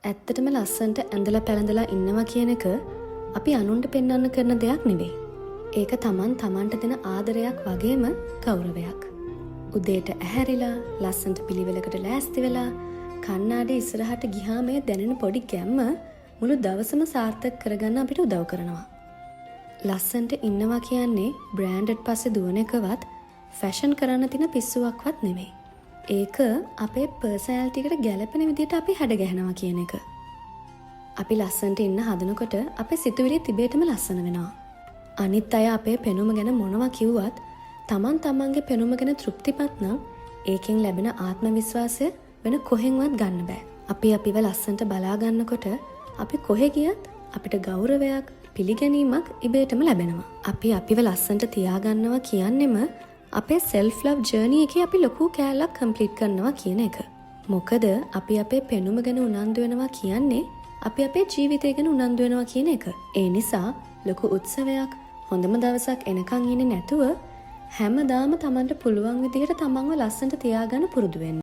ඇත්තටම ලස්සන්ට ඇඳලා පැළඳලා ඉන්නවා කියන එක අපි අනුන්ට පෙන්වන්න කරන දෙයක් නෙවෙයි. ඒක තමන්ට දෙන ආදරයක් වගේම ගෞරවයක්. උදේට ඇහැරිලා ලස්සන්ට පිළිවෙලකට ලෑස්ති වෙලා කණ්ණාඩි ඉස්සරහට ගියාම මේ දැනෙන පොඩි ගැම්ම මුළු දවසම සාර්ථක කරගන්න අපිට උදව් කරනවා. ලස්සන්ට ඉන්නවා කියන්නේ බ්‍රෑන්ඩඩ් පස්සේ දුවන එකවත් ෆැෂන් කරන්න තියෙන පිස්සුවක්වත් නෙවෙයි. ඒක අපේ පර්සනැලිටි එකට ගැළපෙන විදිහට අපි හැඩ ගැහෙනවා කියන එක. අපි ලස්සන්ට ඉන්න හදනකොට අපේ සිතුවිලි තිබේටම ලස්සන වෙනවා. අනිත් අය අපේ පෙනුම ගැන මොනවා කිව්වත් තමන්ගේ පෙනුම ගැන තෘප්තිමත් නම් ඒකෙන් ලැබෙන ආත්ම විශ්වාසය වෙන කොහෙන්වත් ගන්න බෑ. අපි අපිව ලස්සන්ට බලා ගන්නකොට අපි කොහෙ ගියත් අපිට ගෞරවයක් පිළිගැනීමක් ඉබේටම ලැබෙනවා. අපි අපිව ලස්සන්ට තියාගන්නවා කියන්නෙම අපේ self love journey එකේ අපි ලොකු කෑල්ලක් complete කරනවා කියන එක. මොකද අපි අපේ පෙනුම ගැන උනන්දු වෙනවා කියන්නේ අපි අපේ ජීවිතය ගැන උනන්දු වෙනවා කියන එක. ඒ නිසා ලොකු උත්සවයක් හොඳම දවසක් එනකන් ඉන්නේ නැතුව හැමදාම Tamanට පුළුවන් විදිහට තමන්ව ලස්සනට තියාගන්න පුරුදු වෙන්න.